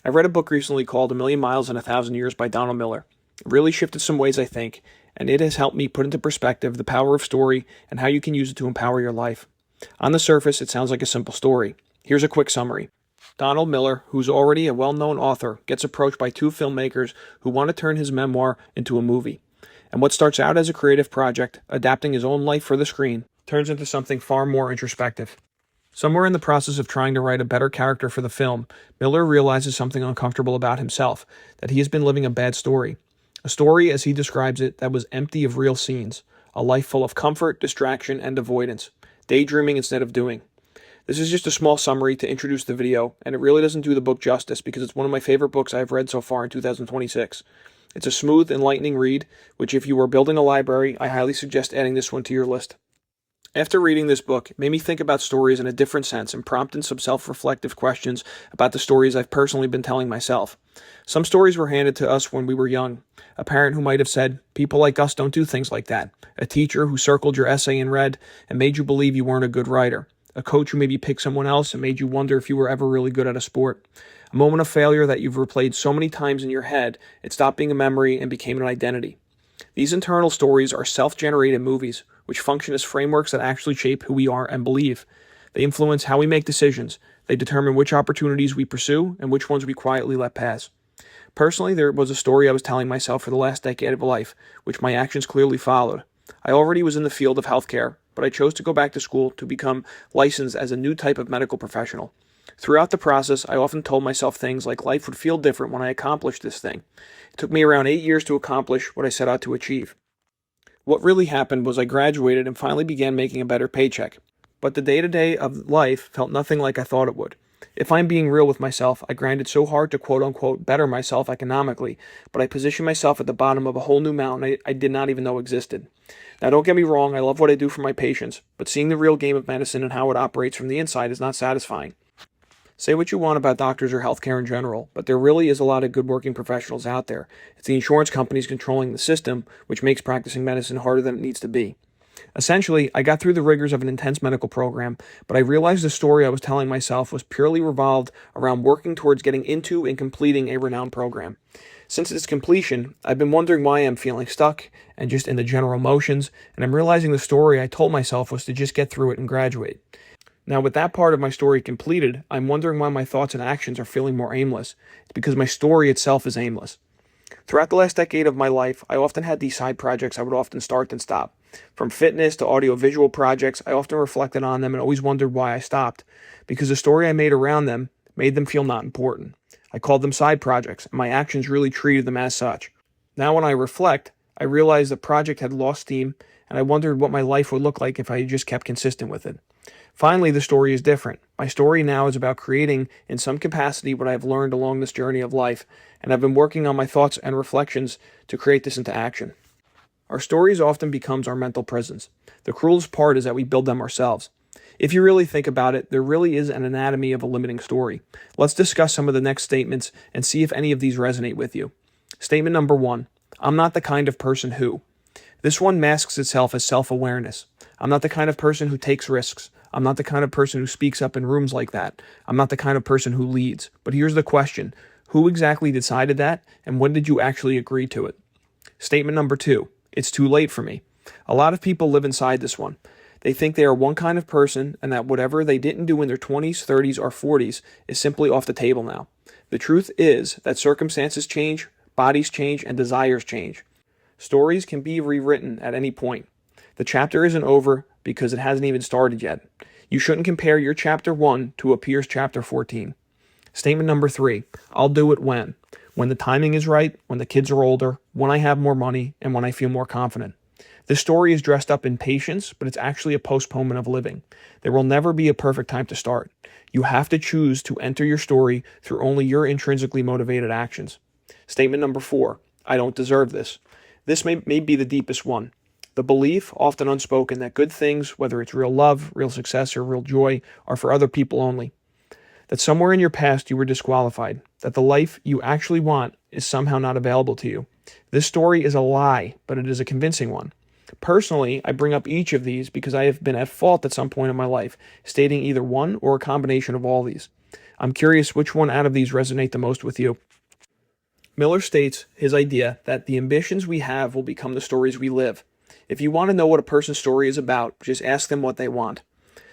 I read a book recently called A Million Miles in a Thousand Years by Donald Miller. It really shifted some ways I think, and it has helped me put into perspective the power of story and how you can use it to empower your life. On the surface, it sounds like a simple story. Here's a quick summary. Donald Miller, who's already a well known author, gets approached by two filmmakers who want to turn his memoir into a movie. And what starts out as a creative project, adapting his own life for the screen, turns into something far more introspective. Somewhere in the process of trying to write a better character for the film, Miller realizes something uncomfortable about himself, that he has been living a bad story. A story, as he describes it, that was empty of real scenes, a life full of comfort, distraction, and avoidance, daydreaming instead of doing. This is just a small summary to introduce the video, and it really doesn't do the book justice because it's one of my favorite books I've read so far in 2026. It's a smooth, enlightening read, which if you are building a library, I highly suggest adding this one to your list. After reading this book, it made me think about stories in a different sense and prompted some self-reflective questions about the stories I've personally been telling myself. Some stories were handed to us when we were young. A parent who might have said, "People like us don't do things like that." A teacher who circled your essay in red and made you believe you weren't a good writer. A coach who maybe picked someone else and made you wonder if you were ever really good at a sport. A moment of failure that you've replayed so many times in your head, it stopped being a memory and became an identity. These internal stories are self-generated movies, which function as frameworks that actually shape who we are and believe. They influence how we make decisions. They determine which opportunities we pursue and which ones we quietly let pass. Personally, there was a story I was telling myself for the last decade of life, which my actions clearly followed. I already was in the field of healthcare, but I chose to go back to school to become licensed as a new type of medical professional. Throughout the process, I often told myself things like life would feel different when I accomplished this thing. It took me around 8 years to accomplish what I set out to achieve. What really happened was I graduated and finally began making a better paycheck. But the day-to-day of life felt nothing like I thought it would. If I'm being real with myself, I grinded so hard to quote-unquote better myself economically, but I positioned myself at the bottom of a whole new mountain I did not even know existed. Now don't get me wrong, I love what I do for my patients, but seeing the real game of medicine and how it operates from the inside is not satisfying. Say what you want about doctors or healthcare in general, but there really is a lot of good working professionals out there. It's the insurance companies controlling the system, which makes practicing medicine harder than it needs to be. Essentially, I got through the rigors of an intense medical program, but I realized the story I was telling myself was purely revolved around working towards getting into and completing a renowned program. Since its completion, I've been wondering why I'm feeling stuck and just in the general motions, and I'm realizing the story I told myself was to just get through it and graduate. Now, with that part of my story completed, I'm wondering why my thoughts and actions are feeling more aimless. It's because my story itself is aimless. Throughout the last decade of my life, I often had these side projects I would often start and stop. From fitness to audiovisual projects, I often reflected on them and always wondered why I stopped. Because the story I made around them made them feel not important. I called them side projects, and my actions really treated them as such. Now, when I reflect, I realize the project had lost steam, and I wondered what my life would look like if I had just kept consistent with it. Finally, the story is different. My story now is about creating, in some capacity, what I have learned along this journey of life, and I've been working on my thoughts and reflections to create this into action. Our stories often becomes our mental prisons. The cruelest part is that we build them ourselves. If you really think about it, there really is an anatomy of a limiting story. Let's discuss some of the next statements and see if any of these resonate with you. Statement number 1. I'm not the kind of person who. This one masks itself as self-awareness. I'm not the kind of person who takes risks. I'm not the kind of person who speaks up in rooms like that. I'm not the kind of person who leads. But here's the question. Who exactly decided that, and when did you actually agree to it? Statement number 2. It's too late for me. A lot of people live inside this one. They think they are one kind of person and that whatever they didn't do in their 20s, 30s, or 40s is simply off the table now. The truth is that circumstances change, bodies change, and desires change. Stories can be rewritten at any point. The chapter isn't over because it hasn't even started yet. You shouldn't compare your chapter 1 to a peer's chapter 14. Statement number 3. I'll do it when. When the timing is right, when the kids are older, when I have more money, and when I feel more confident. This story is dressed up in patience, but it's actually a postponement of living. There will never be a perfect time to start. You have to choose to enter your story through only your intrinsically motivated actions. Statement number 4. I don't deserve this. This may be the deepest one. The belief, often unspoken, that good things, whether it's real love, real success, or real joy, are for other people only. That somewhere in your past you were disqualified. That the life you actually want is somehow not available to you. This story is a lie, but it is a convincing one. Personally, I bring up each of these because I have been at fault at some point in my life, stating either one or a combination of all these. I'm curious which one out of these resonate the most with you. Miller states his idea that the ambitions we have will become the stories we live. If you want to know what a person's story is about, just ask them what they want.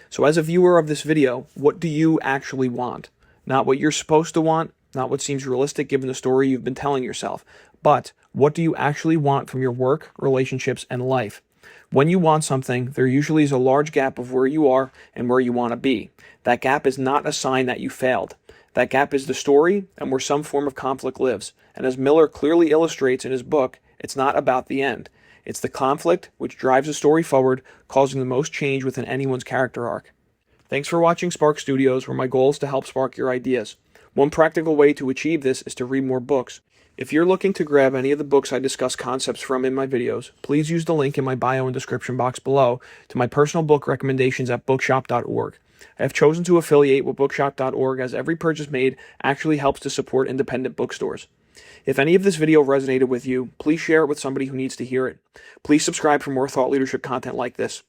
So as a viewer of this video, what do you actually want? Not what you're supposed to want, not what seems realistic given the story you've been telling yourself, but what do you actually want from your work, relationships, and life? When you want something, there usually is a large gap of where you are and where you want to be. That gap is not a sign that you failed. That gap is the story and where some form of conflict lives. And as Miller clearly illustrates in his book, it's not about the end. It's the conflict which drives the story forward, causing the most change within anyone's character arc. Thanks for watching Spark Studios, where my goal is to help spark your ideas. One practical way to achieve this is to read more books. If you're looking to grab any of the books I discuss concepts from in my videos, please use the link in my bio and description box below to my personal book recommendations at bookshop.org. I have chosen to affiliate with bookshop.org as every purchase made actually helps to support independent bookstores. If any of this video resonated with you, please share it with somebody who needs to hear it. Please subscribe for more thought leadership content like this.